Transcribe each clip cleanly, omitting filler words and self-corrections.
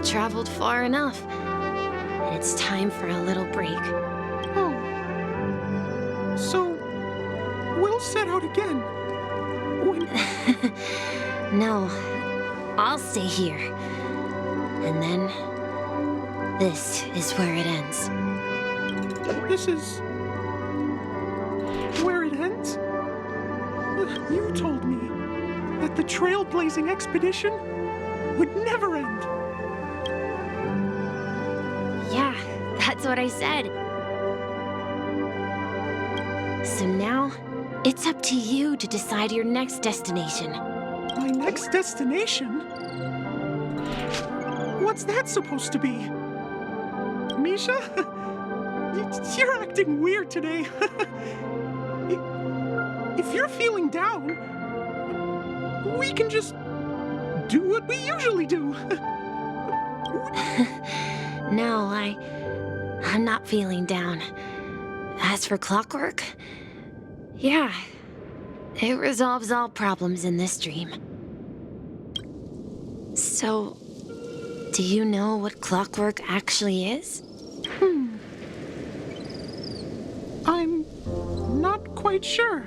traveled far enough. And it's time for a little break. Oh. So, we'll set out again. When... No, I'll stay here. And then, this is where it ends. This is... where it ends? You told me that the trailblazing expedition would never end. Yeah, that's what I said. So now, it's up to you to decide your next destination. My next destination? What's that supposed to be? Misha? You're acting weird today. If you're feeling down, we can just do what we usually do. No, I'm not feeling down. As for clockwork, yeah, it resolves all problems in this dream. So, do you know what clockwork actually is? I'm not quite sure.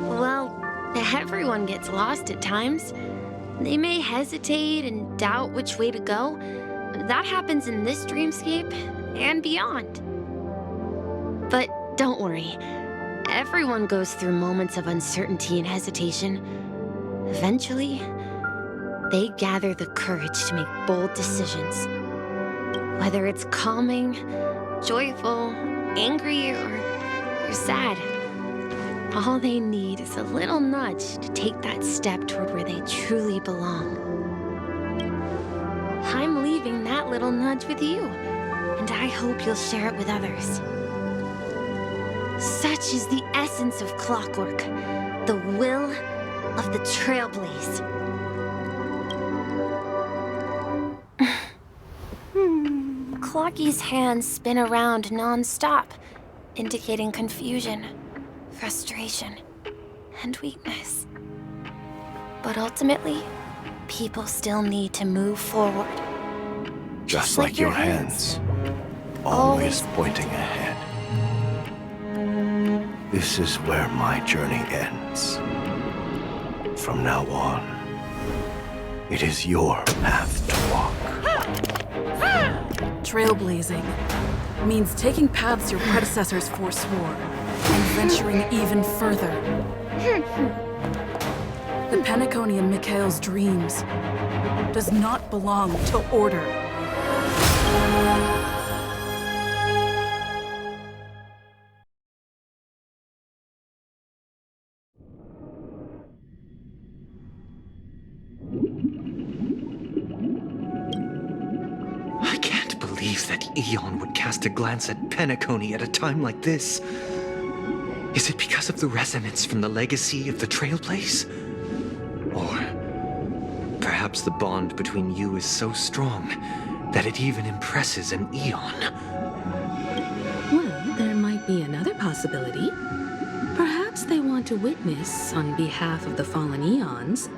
Well, everyone gets lost at times. They may hesitate and doubt which way to go. That happens in this dreamscape and beyond. But don't worry. Everyone goes through moments of uncertainty and hesitation. Eventually, they gather the courage to make bold decisions. Whether it's calming, joyful, angry, or sad. All they need is a little nudge to take that step toward where they truly belong. I'm leaving that little nudge with you, and I hope you'll share it with others. Such is the essence of clockwork, the will of the trailblaze. Clocky's hands spin around non-stop, indicating confusion, frustration, and weakness. But ultimately, people still need to move forward. Just like your hands, always pointing ahead. This is where my journey ends. From now on, it is your path to walk. Trailblazing means taking paths your predecessors forswore and venturing even further. The Penacony in Mikhail's dreams does not belong to order. I can't believe that Eon would cast a glance at Penacony at a time like this. Is it because of the resonance from the legacy of the Trailblaze? Or perhaps the bond between you is so strong that it even impresses an Eon? Well, there might be another possibility. Perhaps they want to witness, on behalf of the fallen Eons,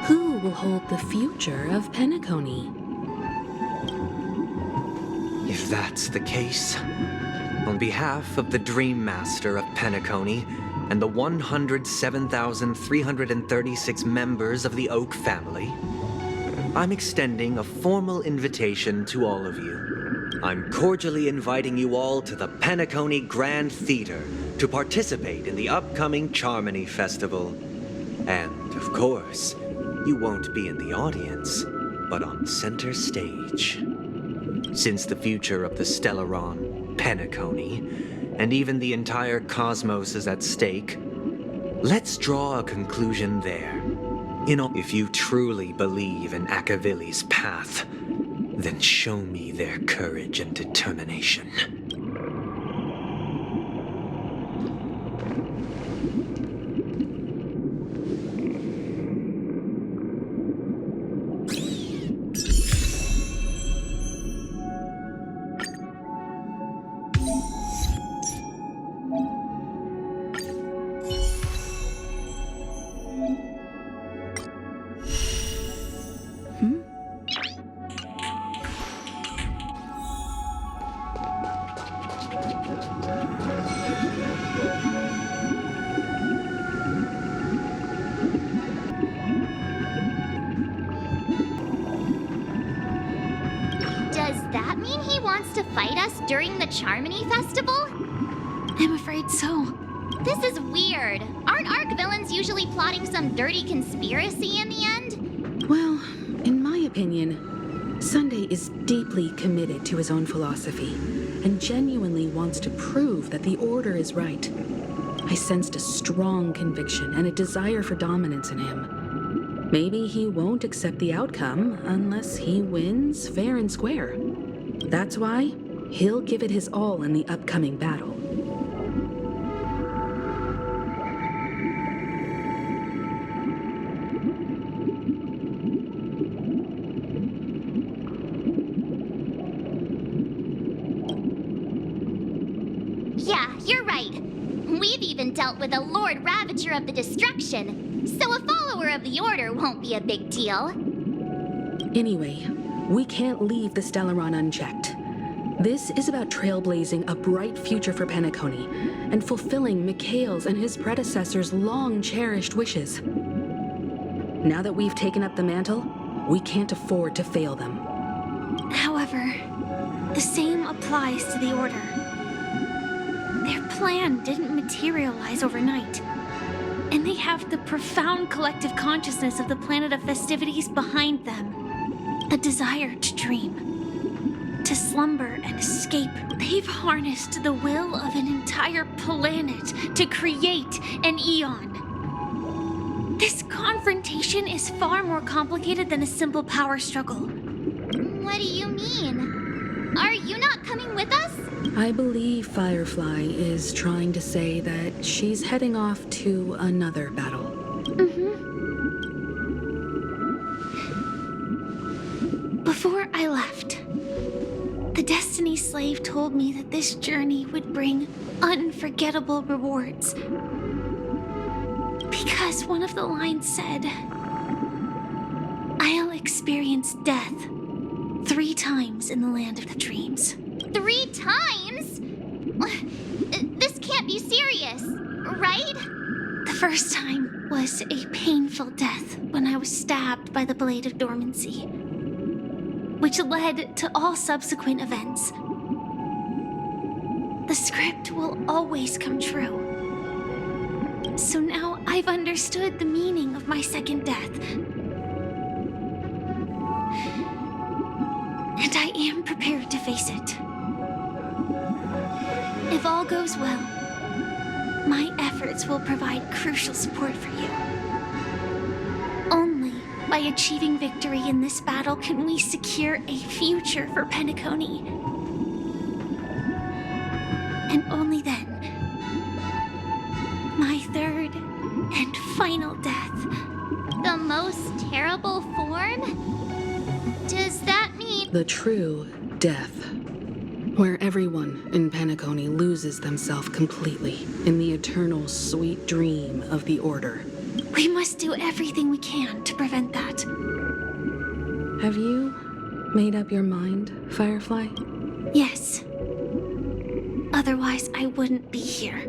who will hold the future of Penacony. If that's the case, on behalf of the Dream Master of Penacony and the 107,336 members of the Oak family, I'm extending a formal invitation to all of you. I'm cordially inviting you all to the Penacony Grand Theater to participate in the upcoming Charmony Festival. And, of course, you won't be in the audience, but on center stage. Since the future of the Stellaron, Penacony, and even the entire cosmos is at stake, let's draw a conclusion there. If you truly believe in Akavili's path, then show me their courage and determination. that mean he wants to fight us during the Charmony Festival? I'm afraid so. This is weird. Aren't Arc villains usually plotting some dirty conspiracy in the end? Well, in my opinion, Sunday is deeply committed to his own philosophy and genuinely wants to prove that the Order is right. I sensed a strong conviction and a desire for dominance in him. Maybe he won't accept the outcome unless he wins fair and square. That's why he'll give it his all in the upcoming battle. Yeah, you're right. We've even dealt with a Lord Ravager of the Destruction, so a follower of the Order won't be a big deal. Anyway, we can't leave the Stellaron unchecked. This is about trailblazing a bright future for Penacony and fulfilling Mikhail's and his predecessors' long-cherished wishes. Now that we've taken up the mantle, we can't afford to fail them. However, the same applies to the Order. Their plan didn't materialize overnight, and they have the profound collective consciousness of the planet of festivities behind them. A desire to dream, to slumber and escape. They've harnessed the will of an entire planet to create an eon. This confrontation is far more complicated than a simple power struggle. What do you mean? Are you not coming with us? I believe Firefly is trying to say that she's heading off to another battle. Before I left, the Destiny Slave told me that this journey would bring unforgettable rewards. Because one of the lines said, "I'll experience death 3 times in the land of the dreams." 3 times? This can't be serious, right? The first time was a painful death when I was stabbed by the Blade of Dormancy, which led to all subsequent events. The script will always come true. So now I've understood the meaning of my second death. And I am prepared to face it. If all goes well, my efforts will provide crucial support for you. Only by achieving victory in this battle can we secure a future for Penacony. And only then, my third and final death. The most terrible form? Does that mean... The true death, where everyone in Penacony loses themselves completely in the eternal sweet dream of the Order. We must do everything we can to prevent that. Have you made up your mind, Firefly? Yes. Otherwise, I wouldn't be here.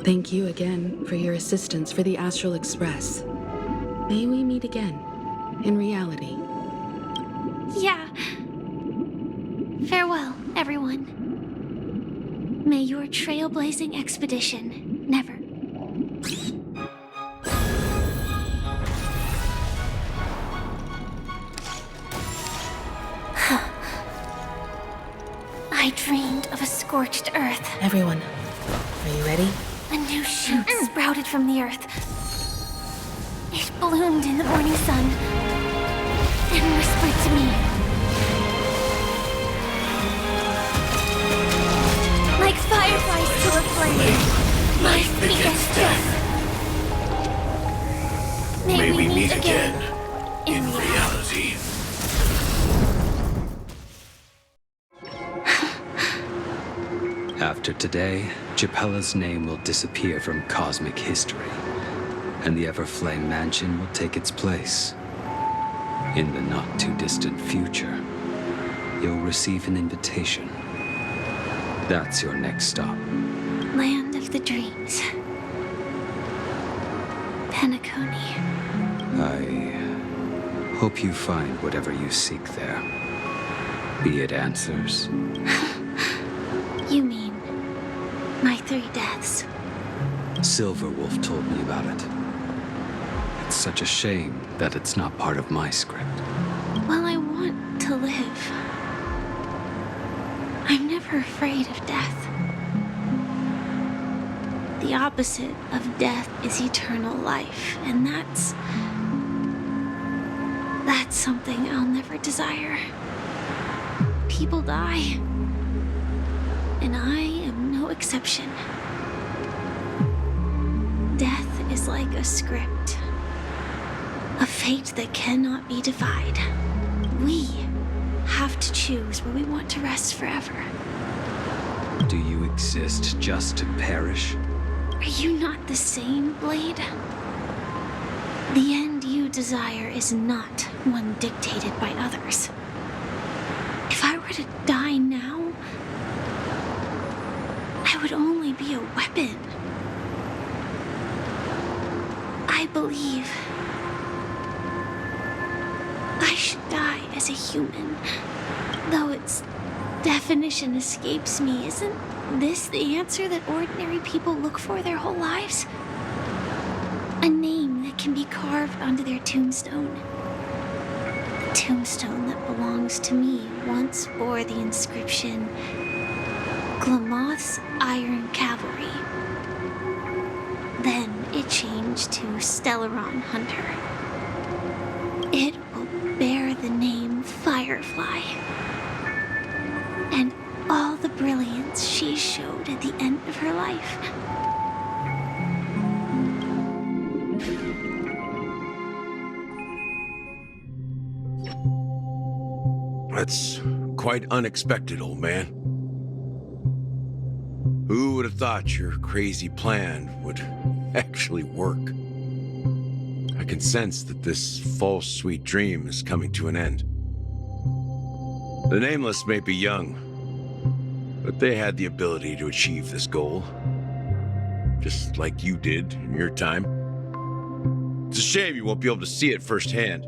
Thank you again for your assistance for the Astral Express. May we meet again, in reality. Yeah. Farewell, everyone. May your trailblazing expedition never... I dreamed of a scorched earth. Everyone, are you ready? A new shoot sprouted from the earth. It bloomed in the morning sun and whispered to me. Like fireflies to a flame, life begets death. May we meet again in reality. After today, Japella's name will disappear from cosmic history, and the Everflame Mansion will take its place. In the not-too-distant future, you'll receive an invitation. That's your next stop. Land of the dreams. Penacony. I hope you find whatever you seek there. Be it answers. You mean my 3 deaths? Silverwolf told me about it. It's such a shame that it's not part of my script. Well, I want to live. I'm never afraid of death. The opposite of death is eternal life, and that's something I'll never desire. People die, and I am no exception. Death is like a script, a fate that cannot be defied. We have to choose where we want to rest forever. Do you exist just to perish? Are you not the same, Blade? The end you desire is not one dictated by others. If I were to die now, I would only be a weapon. I believe I should die as a human, though its definition escapes me. Isn't this the answer that ordinary people look for their whole lives? A name that can be carved onto their tombstone. The tombstone that belongs to me once bore the inscription, Glamoth's Iron Cavalry. Then it changed to Stellaron Hunter. It will bear the name Firefly. And all the brilliance she showed at the end of her life. That's quite unexpected, old man. Who would have thought your crazy plan would actually work? I can sense that this false sweet dream is coming to an end. The Nameless may be young, but they had the ability to achieve this goal. Just like you did in your time. It's a shame you won't be able to see it firsthand.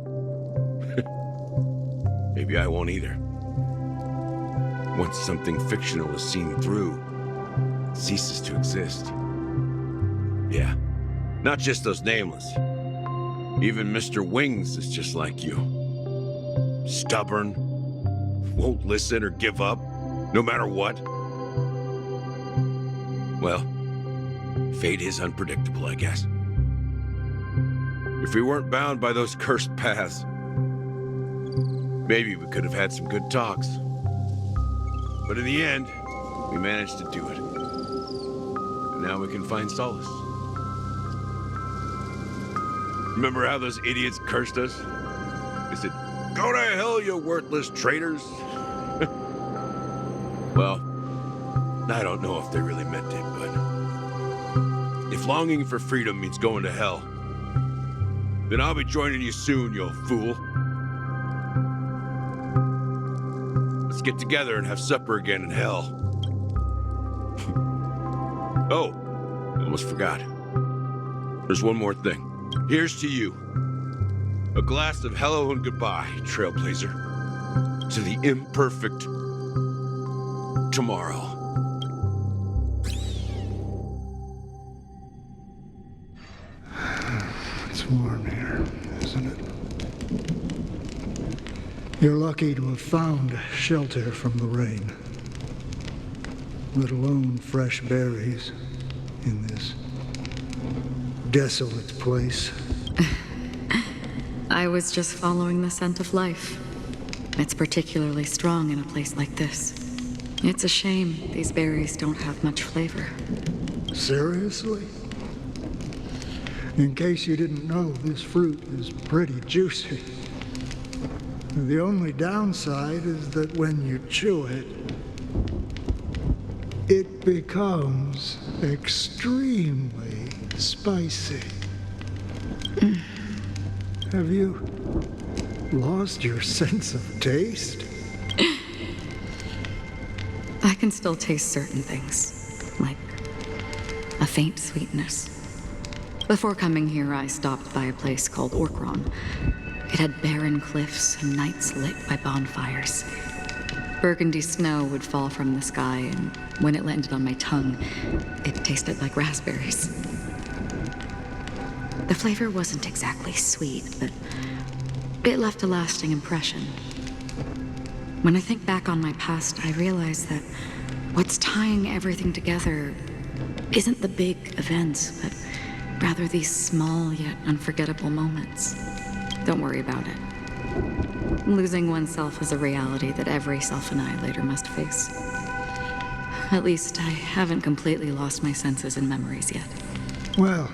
Maybe I won't either. Once something fictional is seen through, it ceases to exist. Yeah, not just those Nameless. Even Mr. Wings is just like you. Stubborn, won't listen or give up, no matter what. Well, fate is unpredictable, I guess. If we weren't bound by those cursed paths, maybe we could have had some good talks. But in the end, we managed to do it. And now we can find solace. Remember how those idiots cursed us? They said, "Go to hell, you worthless traitors." Well, I don't know if they really meant it, but if longing for freedom means going to hell, then I'll be joining you soon, you fool. Let's get together and have supper again in hell. Oh, I almost forgot. There's one more thing. Here's to you. A glass of hello and goodbye, Trailblazer. To the imperfect tomorrow. It's warm here, isn't it? You're lucky to have found shelter from the rain, let alone fresh berries in this desolate place. I was just following the scent of life. It's particularly strong in a place like this. It's a shame these berries don't have much flavor. Seriously? In case you didn't know, this fruit is pretty juicy. The only downside is that when you chew it, it becomes extremely spicy. Have you lost your sense of taste? I can still taste certain things, like a faint sweetness. Before coming here, I stopped by a place called Orkron. It had barren cliffs and nights lit by bonfires. Burgundy snow would fall from the sky, and when it landed on my tongue, it tasted like raspberries. The flavor wasn't exactly sweet, but it left a lasting impression. When I think back on my past, I realize that what's tying everything together isn't the big events, but rather these small yet unforgettable moments. Don't worry about it. Losing oneself is a reality that every self-annihilator must face. At least I haven't completely lost my senses and memories yet. Well,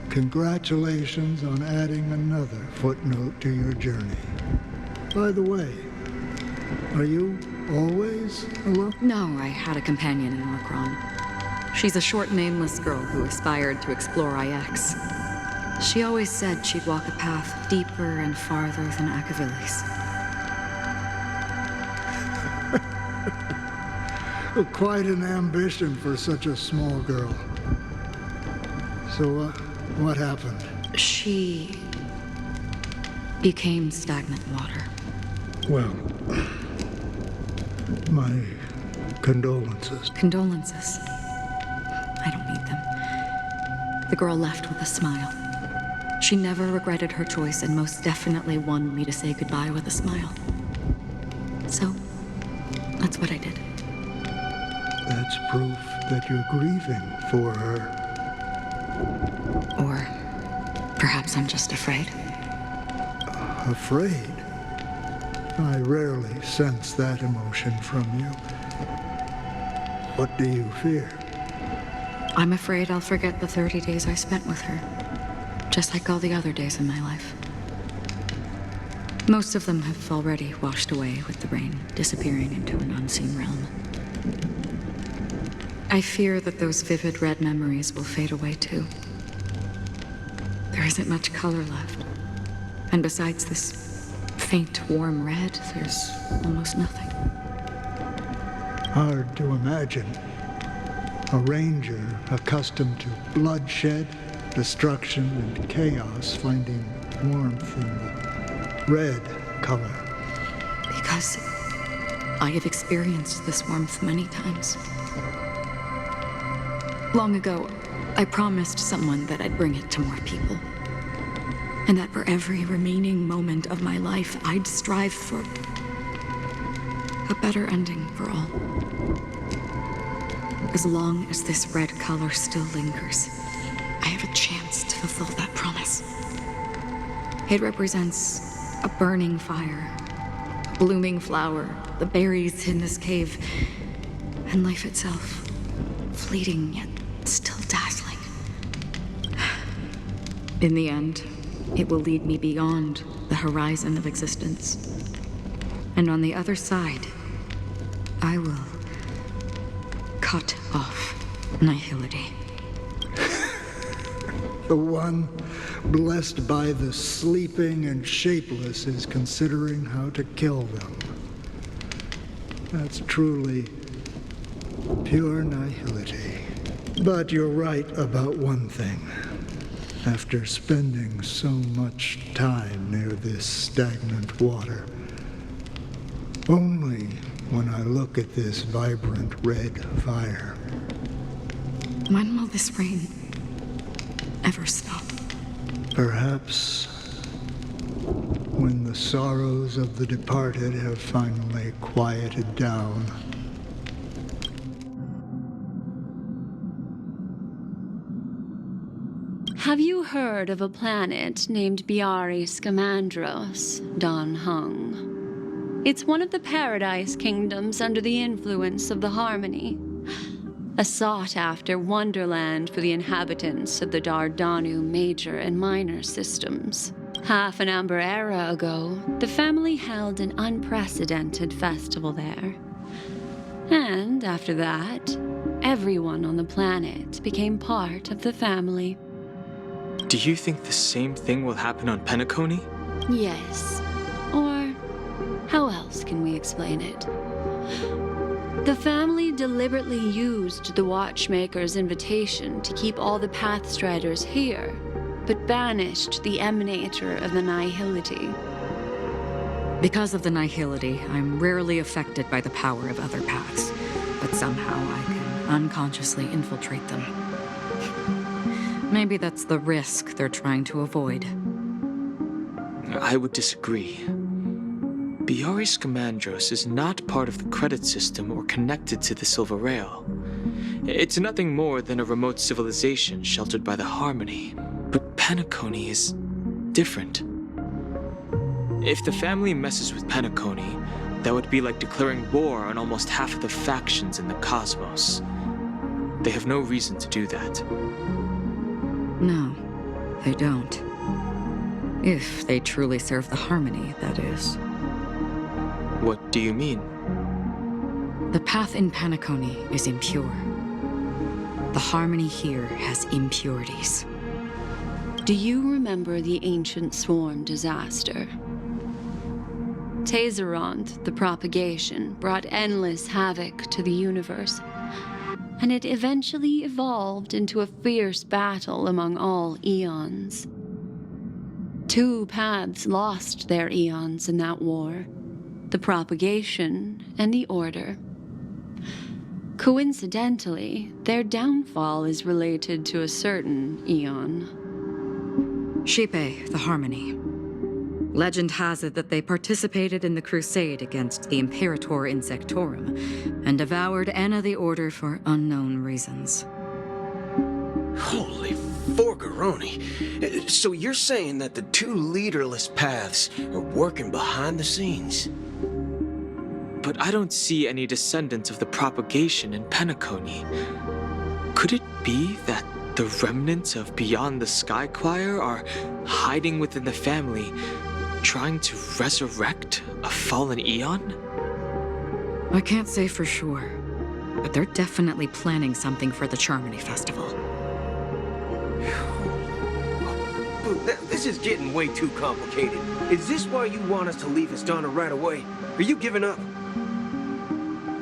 congratulations on adding another footnote to your journey. By the way, are you always alone? No, I had a companion in Orkron. She's a short, nameless girl who aspired to explore IX. She always said she'd walk a path deeper and farther than Akavili's. Quite an ambition for such a small girl. So, what happened? She became stagnant water. Well, my condolences. Condolences. I don't need them. The girl left with a smile. She never regretted her choice and most definitely wanted me to say goodbye with a smile. So, that's what I did. That's proof that you're grieving for her. Or perhaps I'm just afraid. Afraid? I rarely sense that emotion from you. What do you fear? I'm afraid I'll forget the 30 days I spent with her, just like all the other days in my life. Most of them have already washed away with the rain, disappearing into an unseen realm. I fear that those vivid red memories will fade away too. There isn't much color left. And besides this faint, warm red, there's almost nothing. Hard to imagine. A ranger accustomed to bloodshed, destruction, and chaos finding warmth in the red color. Because I have experienced this warmth many times. Long ago, I promised someone that I'd bring it to more people. And that for every remaining moment of my life, I'd strive for a better ending for all. As long as this red color still lingers, I have a chance to fulfill that promise. It represents a burning fire, a blooming flower, the berries in this cave, and life itself, fleeting yet still dazzling. In the end, it will lead me beyond the horizon of existence. And on the other side, I will cut off nihility. The one blessed by the sleeping and shapeless is considering how to kill them. That's truly pure nihility. But you're right about one thing. After spending so much time near this stagnant water, only when I look at this vibrant red fire. When will this rain ever stop? Perhaps when the sorrows of the departed have finally quieted down. Have you heard of a planet named Biari Scamandros, Don Hung? It's one of the Paradise Kingdoms under the influence of the Harmony. A sought-after wonderland for the inhabitants of the Dardanu Major and Minor systems. Half an Amber era ago, the family held an unprecedented festival there. And after that, everyone on the planet became part of the family. Do you think the same thing will happen on Penacony? Yes. Or how else can we explain it? The family deliberately used the Watchmaker's invitation to keep all the Pathstriders here, but banished the Emanator of the Nihility. Because of the nihility, I'm rarely affected by the power of other paths, but somehow I can unconsciously infiltrate them. Maybe that's the risk they're trying to avoid. I would disagree. Biari Scamandros is not part of the credit system or connected to the Silver Rail. It's nothing more than a remote civilization sheltered by the Harmony. But Penacony is different. If the family messes with Penacony, that would be like declaring war on almost half of the factions in the cosmos. They have no reason to do that. No, they don't. If they truly serve the Harmony, that is. What do you mean? The path in Penacony is impure. The Harmony here has impurities. Do you remember the ancient swarm disaster? Tazeront, the propagation, brought endless havoc to the universe, and it eventually evolved into a fierce battle among all eons. 2 paths lost their eons in that war, the propagation and the order. Coincidentally, their downfall is related to a certain eon. Xipe, the Harmony. Legend has it that they participated in the crusade against the Imperator Insectorum and devoured Anna the Order for unknown reasons. Holy forgaroni. So you're saying that the 2 leaderless paths are working behind the scenes? But I don't see any descendants of the propagation in Penacony. Could it be that the remnants of Beyond the Sky Choir are hiding within the family, trying to resurrect a fallen eon? I can't say for sure, but they're definitely planning something for the Charmony Festival. This is getting way too complicated. Is this why you want us to leave Histana right away? Are you giving up?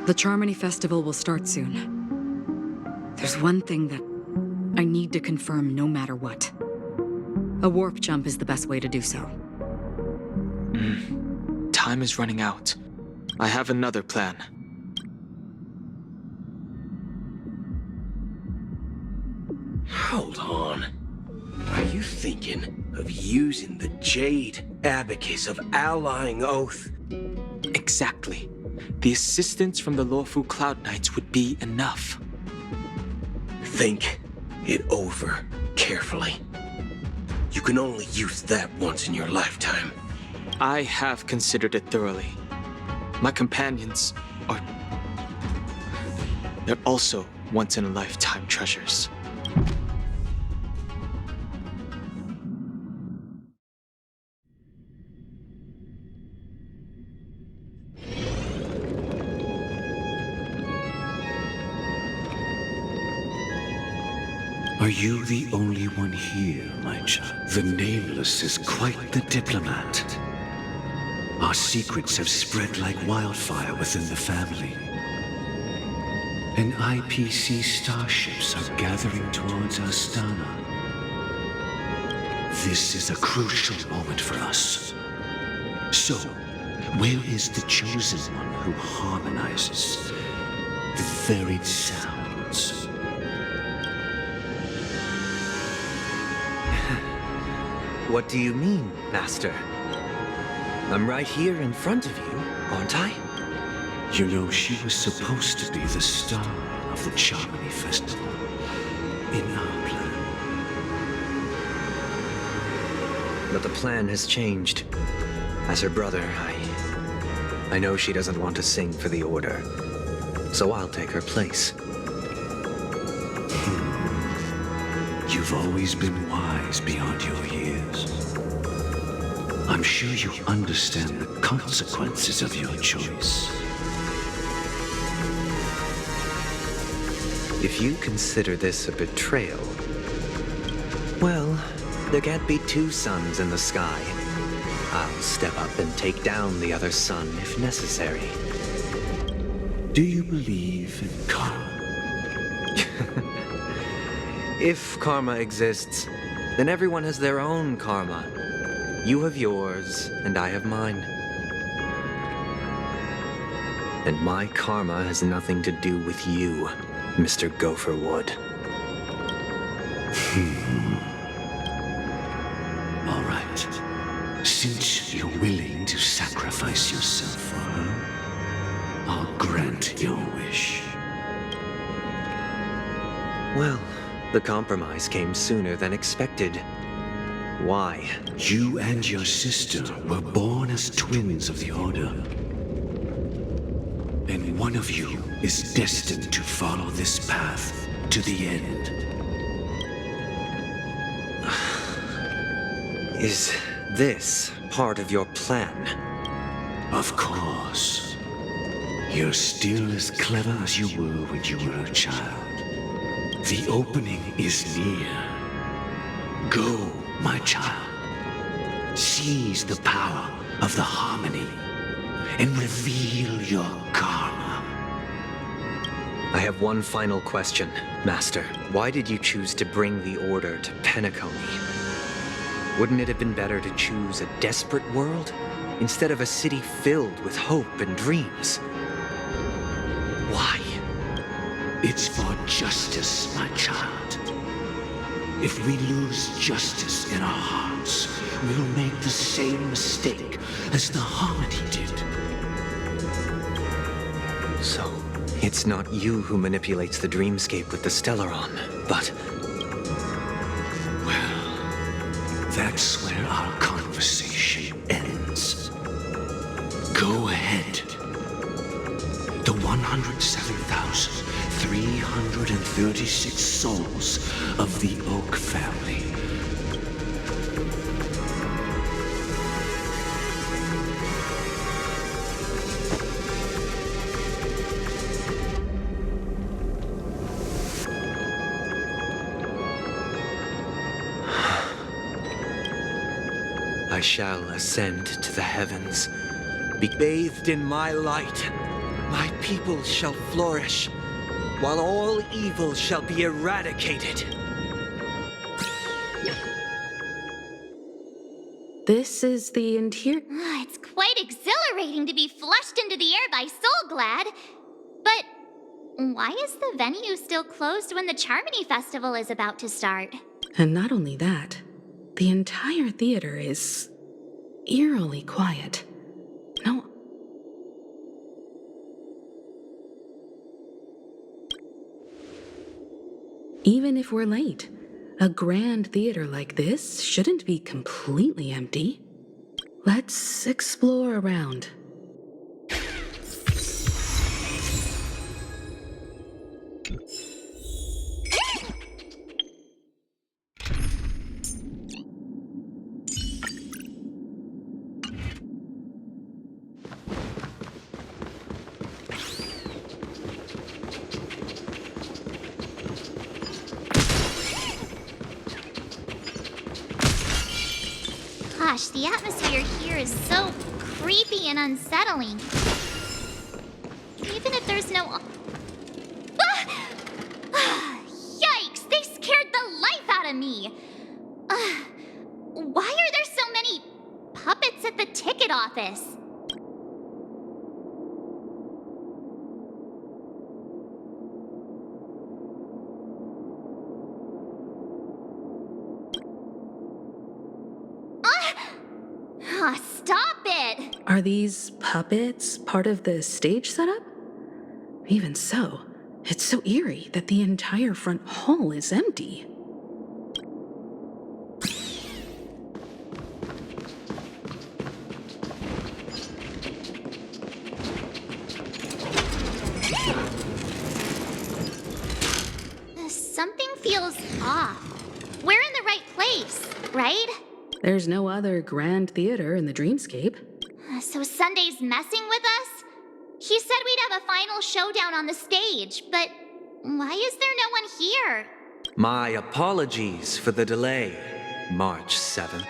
The Charmony Festival will start soon. There's one thing that I need to confirm no matter what. A warp jump is the best way to do so. Time is running out. I have another plan. Hold on. Are you thinking of using the Jade Abacus of Allying Oath? Exactly. The assistance from the lawful Cloud Knights would be enough. Think it over carefully. You can only use that once in your lifetime. I have considered it thoroughly. My companions are... they're also once-in-a-lifetime treasures. Are you the only one here, my child? The Nameless is quite the diplomat. Our secrets have spread like wildfire within the family. And IPC starships are gathering towards Astana. This is a crucial moment for us. So, where is the chosen one who harmonizes the varied sounds? What do you mean, Master? I'm right here in front of you, aren't I? You know, she was supposed to be the star of the Charmony Festival in our plan. But the plan has changed. As her brother, I know she doesn't want to sing for the Order, so I'll take her place. You've always been wise beyond your years. I'm sure you understand the consequences of your choice. If you consider this a betrayal, well, there can't be 2 suns in the sky. I'll step up and take down the other sun if necessary. Do you believe in karma? If karma exists, then everyone has their own karma. You have yours, and I have mine. And my karma has nothing to do with you, Mr. Gopherwood. All right. Since you're willing to sacrifice yourself for her, I'll grant your wish. Well, the compromise came sooner than expected. Why? You and your sister were born as twins of the Order. And one of you is destined to follow this path to the end. Is this part of your plan? Of course. You're still as clever as you were when you were a child. The opening is near. Go, my child. Seize the power of the harmony and reveal your karma. I have one final question, Master. Why did you choose to bring the Order to Penacony? Wouldn't it have been better to choose a desperate world instead of a city filled with hope and dreams? Why? It's for justice, my child. If we lose justice in our hearts, we'll make the same mistake as the harmony did. So, it's not you who manipulates the dreamscape with the Stellaron, but... Well, that's where our conversation ends. Go ahead. The 107,336 souls of the Oak family. I shall ascend to the heavens, be bathed in my light. My people shall flourish, while all evil shall be eradicated. This is the interior. It's quite exhilarating to be flushed into the air by Soulglad. But why is the venue still closed when the Charmony Festival is about to start? And not only that, the entire theater is eerily quiet. No. Even if we're late, a grand theater like this shouldn't be completely empty. Let's explore around. Gosh, the atmosphere here is so creepy and unsettling. Even if there's no... Yikes! They scared the life out of me! Why are there so many puppets at the ticket office? Stop it! Are these puppets part of the stage setup? Even so, it's so eerie that the entire front hall is empty. Something feels off. We're in the right place, right? There's no other grand theater in the dreamscape. So Sunday's messing with us? He said we'd have a final showdown on the stage, but why is there no one here? My apologies for the delay, March 7th.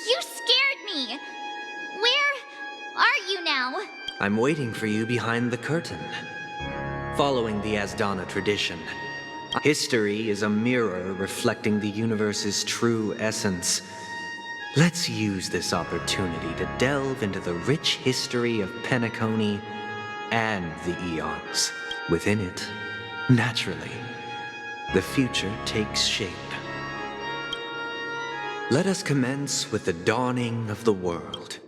You scared me! Where are you now? I'm waiting for you behind the curtain. Following the Asdana tradition, history is a mirror reflecting the universe's true essence. Let's use this opportunity to delve into the rich history of Penacony and the eons. Within it, naturally, the future takes shape. Let us commence with the dawning of the world.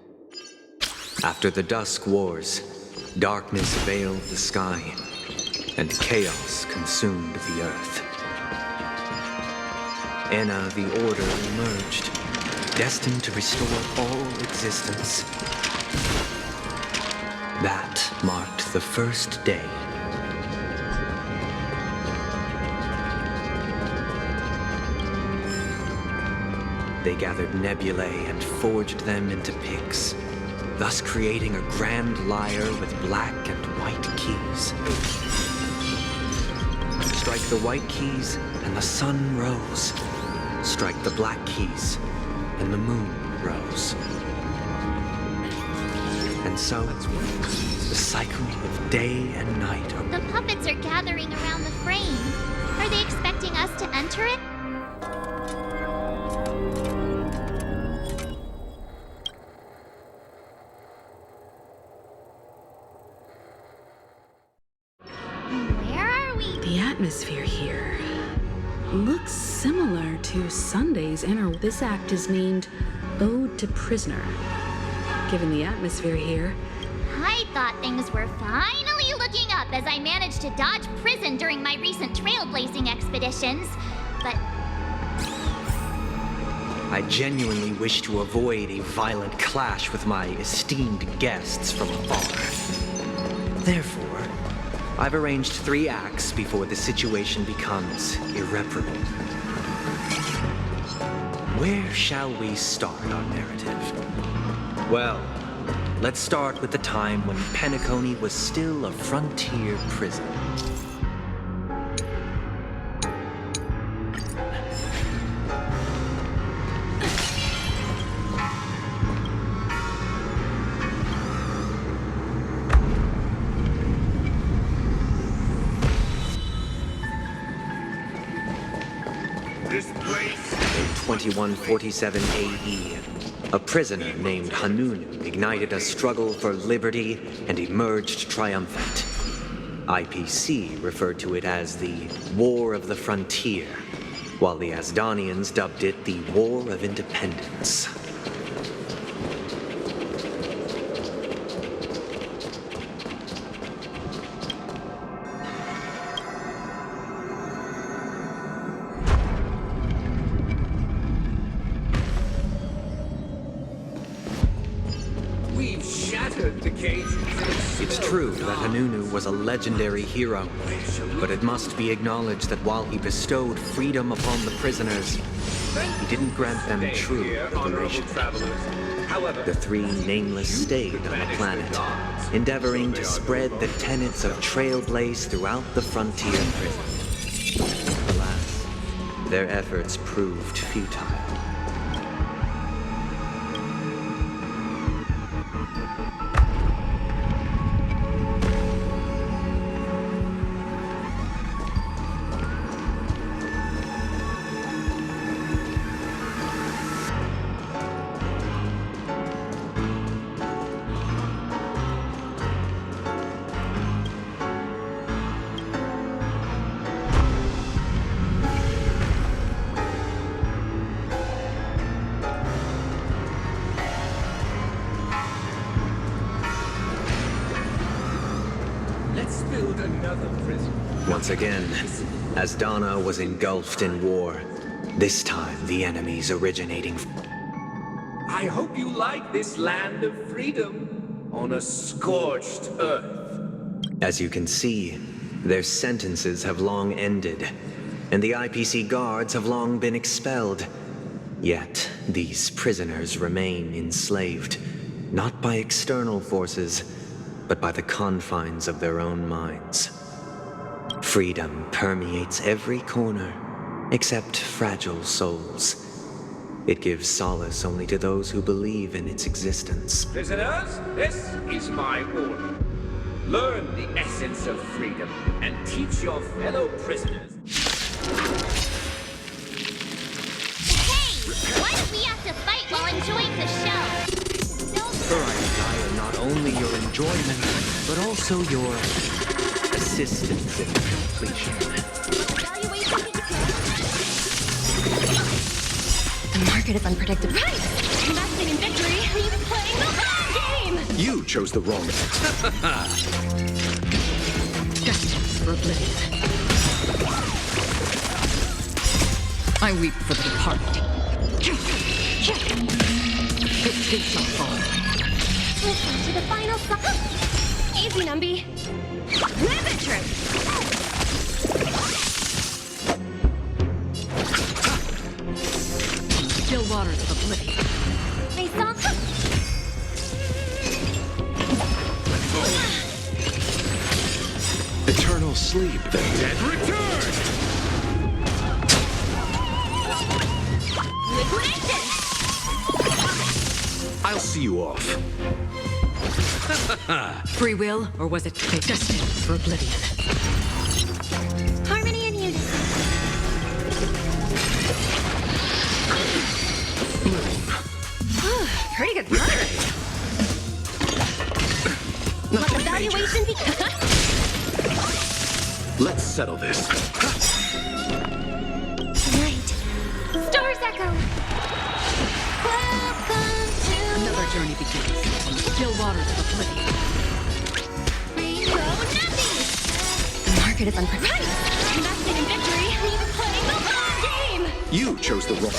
After the Dusk Wars, darkness veiled the sky, and chaos consumed the earth. Enna the Order emerged, destined to restore all existence. That marked the first day. They gathered nebulae and forged them into picks, thus creating a grand lyre with black and white keys. Strike the white keys, and the sun rose. Strike the black keys, and the moon rose. And so, the cycle of day and night. The puppets are gathering around the frame. Are they expecting us to enter it? Where are we? The atmosphere here looks similar to Sunday's inner. This act is named Ode to Prisoner. Given the atmosphere here, I thought things were finally looking up as I managed to dodge prison during my recent trailblazing expeditions, but I genuinely wish to avoid a violent clash with my esteemed guests from afar. Therefore, I've arranged 3 acts before the situation becomes irreparable. Where shall we start our narrative? Well, let's start with the time when Penacony was still a frontier prison. This place. In 2147 AE, a prisoner named Hanunu ignited a struggle for liberty and emerged triumphant. IPC referred to it as the War of the Frontier, while the Asdanians dubbed it the War of Independence. We've shattered the cages. It's true that Hanunu was a legendary hero, but it must be acknowledged that while he bestowed freedom upon the prisoners, he didn't grant them true liberation. The 3 nameless stayed on the planet, endeavoring to spread the tenets of Trailblaze throughout the frontier prison. Alas, their efforts proved futile. Let's build another prison. Once again, Asdana was engulfed in war, this time the enemies originating. I hope you like this land of freedom on a scorched earth. As you can see, their sentences have long ended, and the IPC guards have long been expelled. Yet, these prisoners remain enslaved, not by external forces, but by the confines of their own minds. Freedom permeates every corner, except fragile souls. It gives solace only to those who believe in its existence. Prisoners, this is my order. Learn the essence of freedom and teach your fellow prisoners. Hey! Why do we have to fight while enjoying the show? Don't For I desire not only your enjoyment, but also your assistance in completion. The market is unpredictable. Right! Investing in victory means playing the long game! You chose the wrong. Destined for oblivion. I weep for the departed. It shall fall. Listen to the final song. Easy, Numby. Rabbit trip! Still waters of oblivion. Eternal sleep, the dead return! Liquidation! I'll see you off. Free will, or was it fate? Destined for oblivion? Harmony and unison. Pretty good work. Let the valuation be... Let's settle this. Right. Stars echo. Welcome to... Another journey begins on the still waters of oblivion. Go Numbie! The market is unpredictable. Investing in victory means playing the long game! You chose the wrong.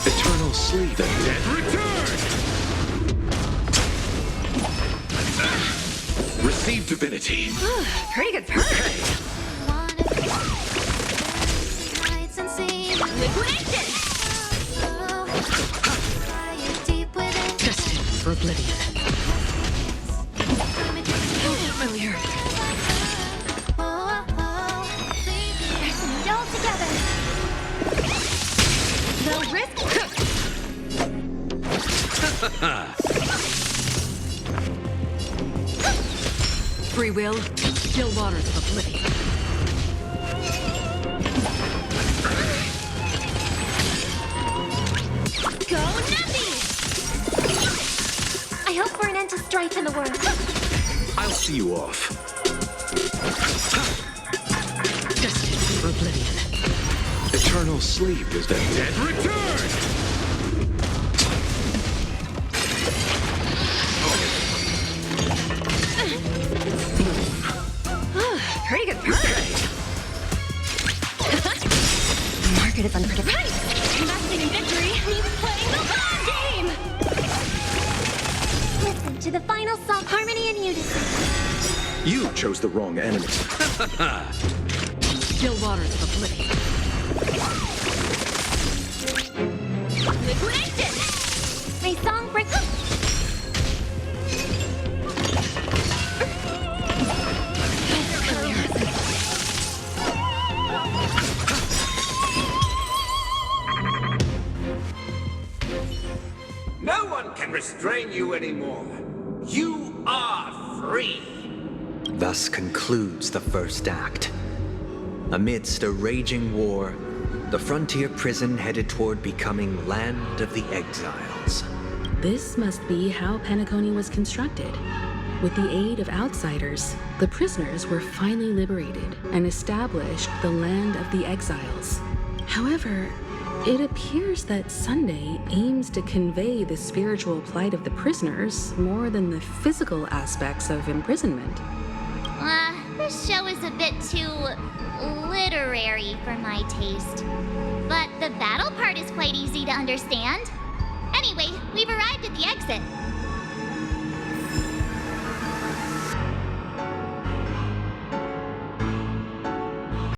Eternal sleep, the dead return! Receive divinity. Pretty good perk. Liquidation! Destined for oblivion. Familiar. Pressing it all together. The risk. Free will, still waters of oblivion. Go Numbie! I hope for an end to strife in the world. I'll see you off. Destined for oblivion. Eternal sleep is the dead return! Pretty good perk. The market is unpredictable. Right! Investing in victory means playing the long game! Listen to the final song, harmony and unison. You chose the wrong enemy. Still waters of oblivion. Liquidation! My song breaks. No one can restrain you anymore. You are free. Thus concludes the first act. Amidst a raging war, the frontier prison headed toward becoming Land of the Exiles. This must be how Penacony was constructed. With the aid of outsiders, the prisoners were finally liberated and established the Land of the Exiles. However, it appears that Sunday aims to convey the spiritual plight of the prisoners more than the physical aspects of imprisonment. This show is a bit too literary for my taste. But the battle part is quite easy to understand. Anyway, we've arrived at the exit.